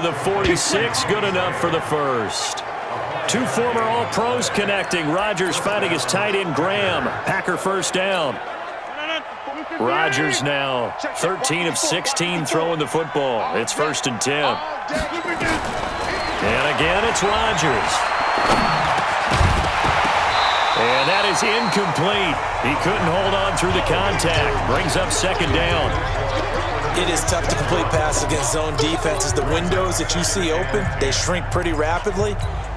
the 46, good enough for the first. Two former All-Pros connecting. Rodgers fighting his tight end Graham. Packer first down. Rodgers now 13 of 16 throwing the football. It's 1st and 10. And again, it's Rodgers. And that is incomplete. He couldn't hold on through the contact. Brings up 2nd down. It is tough to complete pass against zone defenses. The windows that you see open, they shrink pretty rapidly.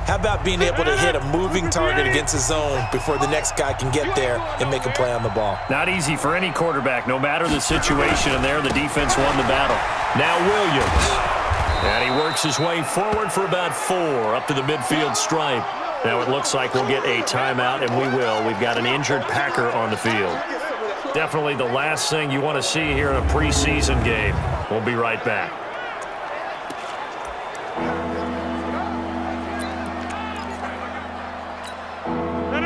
How about being able to hit a moving target against a zone before the next guy can get there and make a play on the ball? Not easy for any quarterback, no matter the situation, and there the defense won the battle. Now Williams. And he works his way forward for about 4 up to the midfield stripe. Now it looks like we'll get a timeout, and we will. We've got an injured Packer on the field. Definitely the last thing you want to see here in a preseason game. We'll be right back.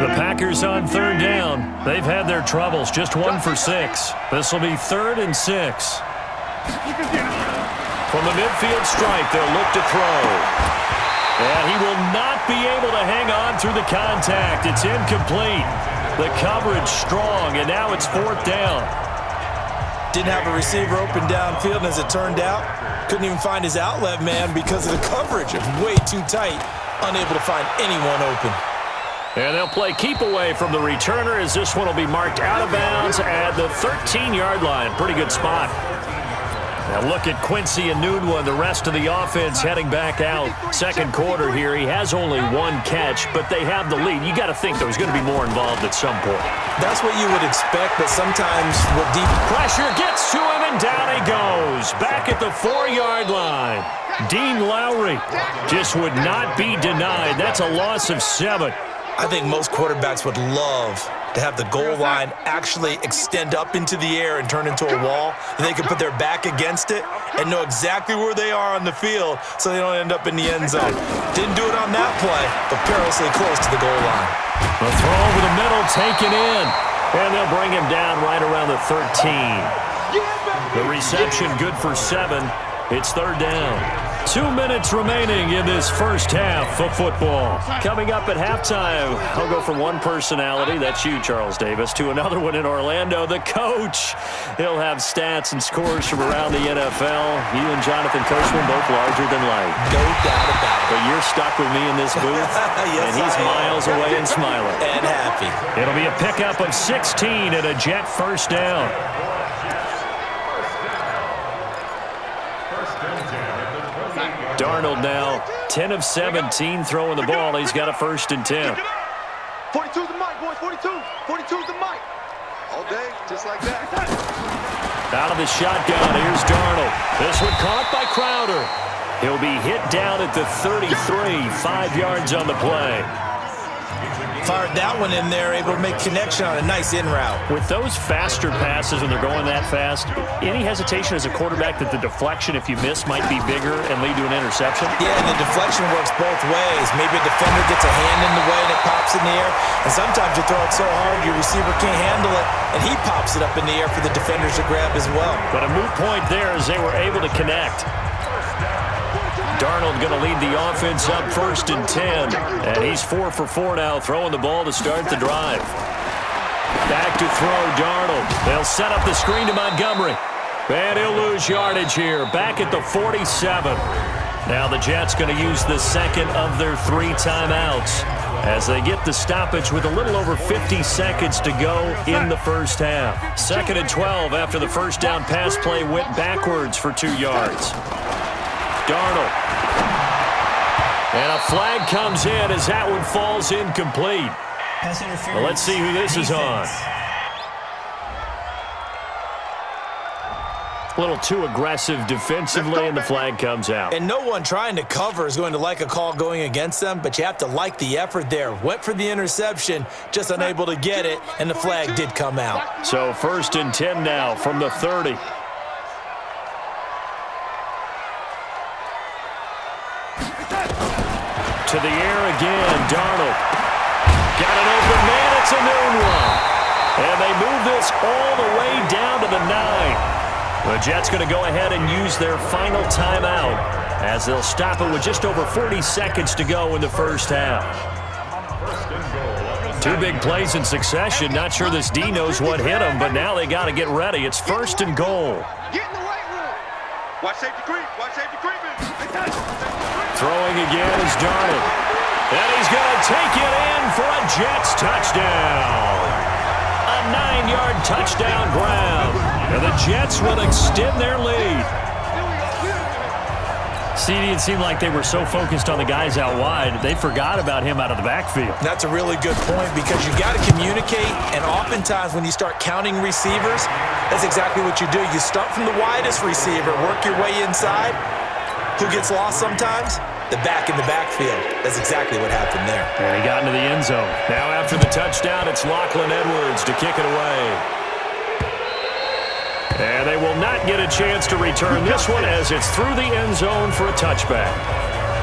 The Packers on 3rd down. They've had their troubles. Just 1 for 6. This will be 3rd and 6. From the midfield stripe, they'll look to throw. And he will not be able to hang on through the contact. It's incomplete. The coverage strong, and now it's 4th down. Didn't have a receiver open downfield, and as it turned out, couldn't even find his outlet man because of the coverage. It was way too tight, unable to find anyone open. And they'll play keep away from the returner as this one will be marked out of bounds at the 13-yard line. Pretty good spot. Now look at Quincy and Nunwa and the rest of the offense heading back out. Second quarter here. He has only 1 catch, but they have the lead. You got to think there's going to be more involved at some point. That's what you would expect, but sometimes with deep pressure gets to him, and down he goes. Back at the 4-yard line. Dean Lowry just would not be denied. That's a loss of 7. I think most quarterbacks would love to have the goal line actually extend up into the air and turn into a wall, and they can put their back against it and know exactly where they are on the field so they don't end up in the end zone. Didn't do it on that play, but perilously close to the goal line. The throw over the middle taken in, and they'll bring him down right around the 13. The reception good for 7. It's 3rd down. 2 minutes remaining in this first half of football. Coming up at halftime, I'll go from one personality, that's you, Charles Davis, to another one in Orlando, the coach. He'll have stats and scores from around the NFL. You and Jonathan Coachman, both larger than life. No doubt about it. But you're stuck with me in this booth, yes, and he's miles away and smiling. And happy. It'll be a pickup of 16 and a Jet first down. Darnold now 10 of 17 throwing the ball. He's got a 1st and 10. 42's the mic, boys. 42. 42's the mic. All day, just like that. Out of the shotgun, here's Darnold. This one caught by Crowder. He'll be hit down at the 33, 5 yards on the play. Fired that one in there, able to make connection on a nice in route. With those faster passes when they're going that fast, any hesitation as a quarterback that the deflection, if you miss, might be bigger and lead to an interception? Yeah, and the deflection works both ways. Maybe a defender gets a hand in the way and it pops in the air, and sometimes you throw it so hard your receiver can't handle it, and he pops it up in the air for the defenders to grab as well. But a moot point there as they were able to connect. Darnold going to lead the offense up 1st and 10. And he's 4 for 4 now, throwing the ball to start the drive. Back to throw, Darnold. They'll set up the screen to Montgomery. And he'll lose yardage here. Back at the 47. Now the Jets going to use the second of their 3 timeouts as they get the stoppage with a little over 50 seconds to go in the first half. 2nd and 12 after the first down pass play went backwards for 2 yards. Darnold. And a flag comes in as that one falls incomplete. Well, let's see who this is on. A little too aggressive defensively, and the flag comes out. And no one trying to cover is going to like a call going against them, but you have to like the effort there. Went for the interception, just unable to get it, and the flag did come out. So 1st and 10 now from the 30. To the air again, Darnold. Got an open man, it's a new one. And they move this all the way down to the 9. The Jets going to go ahead and use their final timeout as they'll stop it with just over 40 seconds to go in the first half. Two big plays in succession. Not sure this D knows what hit him, but now they got to get ready. It's 1st and goal. Get in the right room. Watch safety creep. Watch safety creeping. Throwing again is Darnold. And he's going to take it in for a Jets touchdown. A 9-yard touchdown grab. And the Jets will extend their lead. CD, it seemed like they were so focused on the guys out wide, they forgot about him out of the backfield. That's a really good point because you got to communicate, and oftentimes when you start counting receivers, that's exactly what you do. You start from the widest receiver, work your way inside. Who gets lost sometimes? The back in the backfield. That's exactly what happened there. And he got into the end zone. Now after the touchdown, it's Lachlan Edwards to kick it away. And they will not get a chance to return this one as it's through the end zone for a touchback.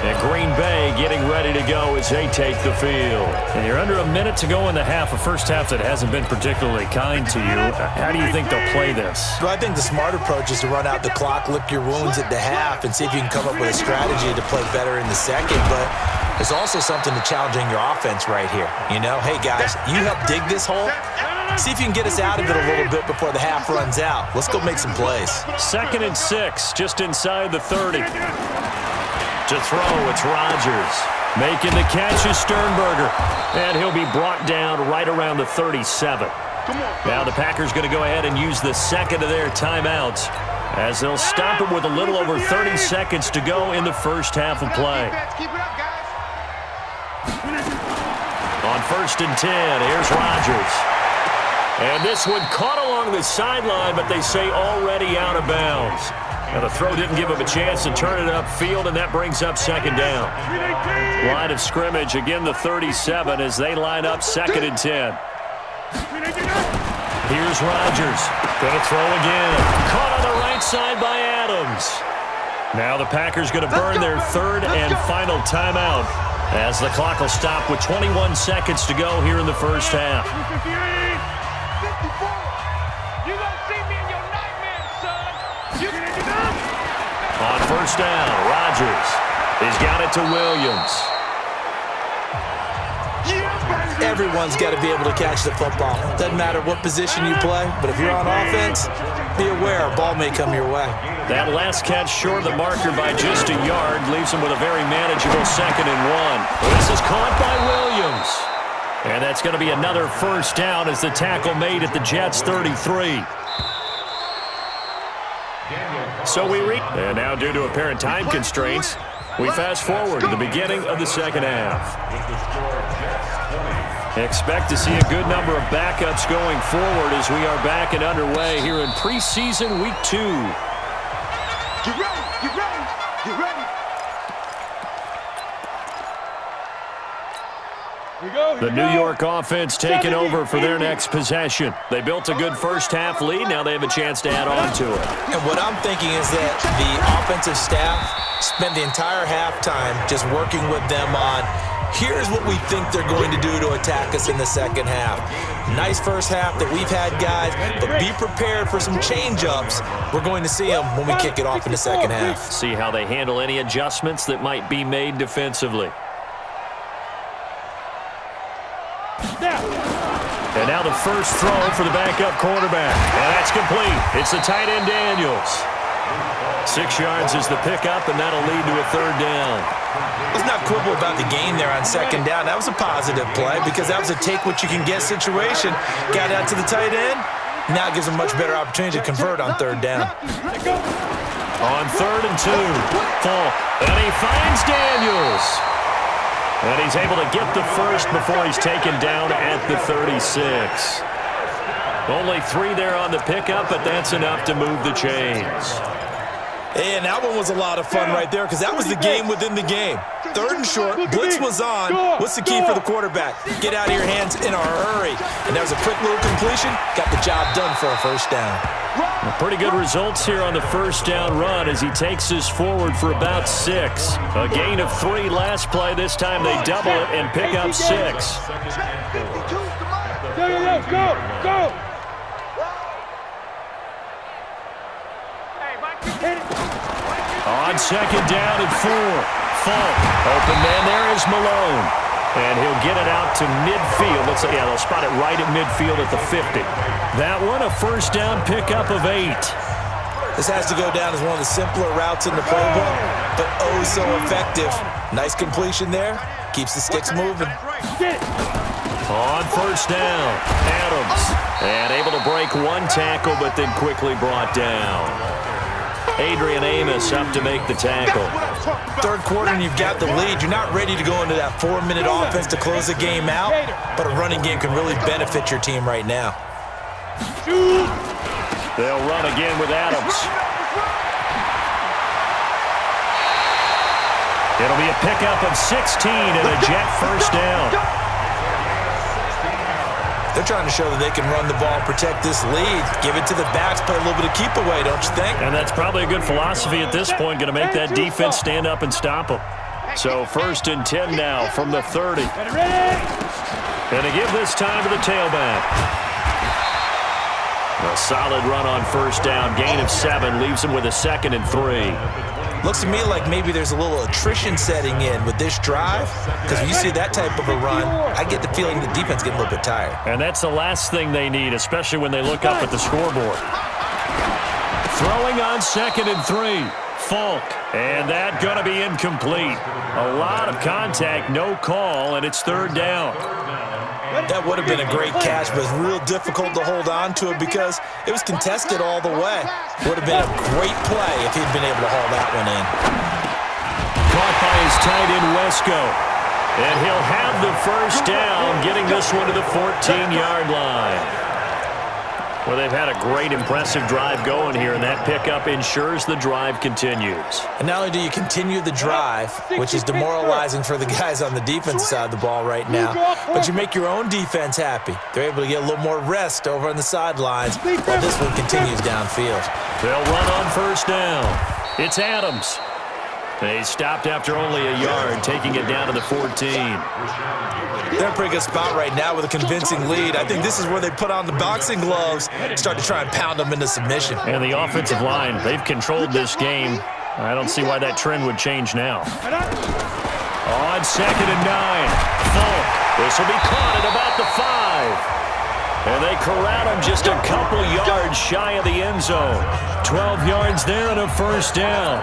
And Green Bay getting ready to go as they take the field. And you're under a minute to go in the half, a first half that hasn't been particularly kind to you. How do you think they'll play this? Well, I think the smart approach is to run out the clock, lick your wounds at the half, and see if you can come up with a strategy to play better in the second. But there's also something to challenging your offense right here. You know, hey, guys, you help dig this hole. See if you can get us out of it a little bit before the half runs out. Let's go make some plays. 2nd and 6, just inside the 30. To throw, it's Rodgers. Making the catch is Sternberger. And he'll be brought down right around the 37. Now the Packers going to go ahead and use the second of their timeouts as they'll stop it with a little over 30 seconds to go in the first half of play. On 1st and 10, here's Rodgers. And this one caught along the sideline, but they say already out of bounds. Now the throw didn't give him a chance to turn it upfield, and that brings up 2nd down. Line of scrimmage, again the 37 as they line up 2nd and 10. Here's Rodgers. Going to throw again. Caught on the right side by Adams. Now the Packers going to burn their 3rd and final timeout as the clock will stop with 21 seconds to go here in the first half. On 1st down, Rodgers. He's got it to Williams. Everyone's got to be able to catch the football. Doesn't matter what position you play, but if you're on offense, be aware a ball may come your way. That last catch short of the marker by just a yard leaves him with a very manageable 2nd and 1. This is caught by Williams. And that's going to be another 1st down as the tackle made at the Jets' 33. So and now due to apparent time constraints, we fast forward to the beginning of the second half. Expect to see a good number of backups going forward as we are back and underway here in preseason week 2. Get ready, get ready, get ready. The New York offense taking over for their next possession. They built a good first half lead. Now they have a chance to add on to it. And what I'm thinking is that the offensive staff spent the entire halftime just working with them on, here's what we think they're going to do to attack us in the second half. Nice first half that we've had, guys, but be prepared for some change-ups. We're going to see them when we kick it off in the second half. See how they handle any adjustments that might be made defensively. And now the first throw for the backup quarterback. And that's complete. It's the tight end Daniels. 6 yards is the pickup, and that'll lead to a 3rd down. Let's not quibble about the game there on 2nd down. That was a positive play because that was a take-what-you-can-get situation. Got out to the tight end. Now it gives them a much better opportunity to convert on 3rd down. On 3rd and 2. Full. And he finds Daniels. And he's able to get the first before he's taken down at the 36. Only 3 there on the pickup, but that's enough to move the chains. And that one was a lot of fun right there because that was the game within the game. 3rd and short, blitz was on. What's the key for the quarterback? Get out of your hands in a hurry. And that was a quick little completion. Got the job done for a 1st down. Well, pretty good results here on the 1st down run as he takes us forward for about 6. A gain of 3 last play. This time they double it and pick up 6. Go, go, go! On second down and 4. Falk. Open man there is Malone. And he'll get it out to midfield. They'll spot it right at midfield at the 50. That one a first down pickup of 8. This has to go down as one of the simpler routes in the playbook, but oh so effective. Nice completion there. Keeps the sticks moving. On first down, Adams. And able to break one tackle, but then quickly brought down. Adrian Amos up to make the tackle. Third quarter and you've got the lead. You're not ready to go into that 4-minute offense to close the game out, but a running game can really benefit your team right now. They'll run again with Adams. It'll be a pickup of 16 and a Jet first down. They're trying to show that they can run the ball, protect this lead, give it to the backs, play a little bit of keep away, don't you think? And that's probably a good philosophy at this point, going to make that defense stand up and stop them. So first and 10 now from the 30. And to give this time to the tailback. A solid run on first down, gain of 7, leaves them with a 2nd and 3. Looks to me like maybe there's a little attrition setting in with this drive, because when you see that type of a run, I get the feeling the defense getting a little bit tired. And that's the last thing they need, especially when they look up at the scoreboard. Throwing on 2nd and 3. Falk, and that going to be incomplete. A lot of contact, no call, and it's 3rd down. That would have been a great catch, but it's real difficult to hold on to it because it was contested all the way. Would have been a great play if he'd been able to haul that one in. Caught by his tight end, Wesco. And he'll have the first down, getting this one to the 14-yard line. Well, they've had a great, impressive drive going here, and that pickup ensures the drive continues. And not only do you continue the drive, which is demoralizing for the guys on the defensive side of the ball right now, but you make your own defense happy. They're able to get a little more rest over on the sidelines while this one continues downfield. They'll run on first down. It's Adams. They stopped after only a yard, taking it down to the 14. They're in a pretty good spot right now with a convincing lead. I think this is where they put on the boxing gloves and start to try and pound them into submission. And the offensive line, they've controlled this game. I don't see why that trend would change now. On 2nd and 9, Falk. This will be caught at about the 5. And they corral him just a couple yards shy of the end zone. 12 yards there and a first down.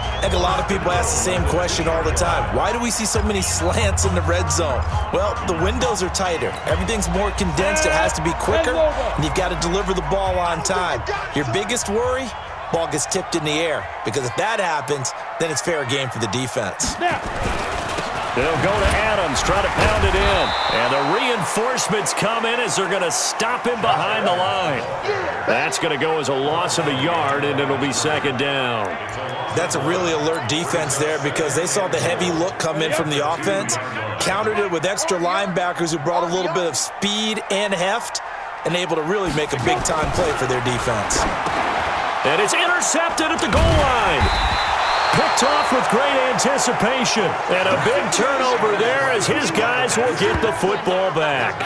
I think a lot of people ask the same question all the time. Why do we see so many slants in the red zone? Well, the windows are tighter. Everything's more condensed. It has to be quicker, and you've got to deliver the ball on time. Your biggest worry? Ball gets tipped in the air, because if that happens, then it's fair game for the defense. They'll go to Adams, try to pound it in. And the reinforcements come in as they're going to stop him behind the line. That's going to go as a loss of a yard, and it'll be 2nd down. That's a really alert defense there because they saw the heavy look come in from the offense, countered it with extra linebackers who brought a little bit of speed and heft, and able to really make a big-time play for their defense. And it's intercepted at the goal line. Picked off with great anticipation. And a big turnover there as his guys will get the football back.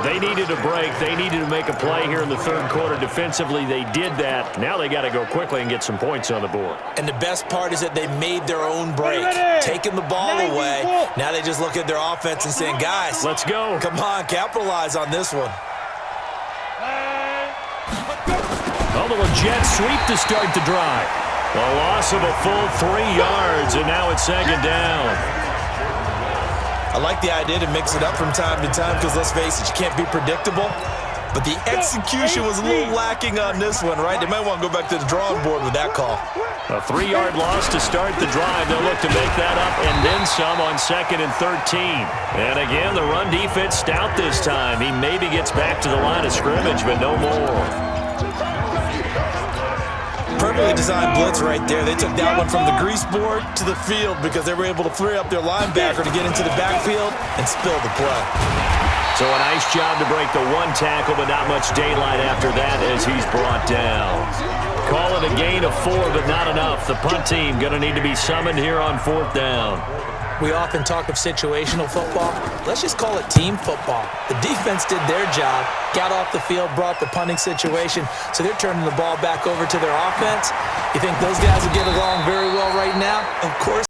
They needed a break. They needed to make a play here in the 3rd quarter. Defensively, they did that. Now they got to go quickly and get some points on the board. And the best part is that they made their own break, taking the ball away. Now they just look at their offense and saying, guys, let's go. Come on, capitalize on this one. A little jet sweep to start the drive. A loss of a full 3 yards, and now it's 2nd down. I like the idea to mix it up from time to time because, let's face it, you can't be predictable. But the execution was a little lacking on this one, right? They might want to go back to the drawing board with that call. A 3-yard loss to start the drive. They'll look to make that up and then some on 2nd and 13. And again, the run defense stout this time. He maybe gets back to the line of scrimmage, but no more. Perfectly designed blitz right there. They took that one from the grease board to the field because they were able to free up their linebacker to get into the backfield and spill the play. So a nice job to break the 1 tackle, but not much daylight after that as he's brought down. Call it a gain of 4, but not enough. The punt team going to need to be summoned here on 4th down. We often talk of situational football. Let's just call it team football. The defense did their job, got off the field, brought the punting situation, so they're turning the ball back over to their offense. You think those guys will get along very well right now? Of course.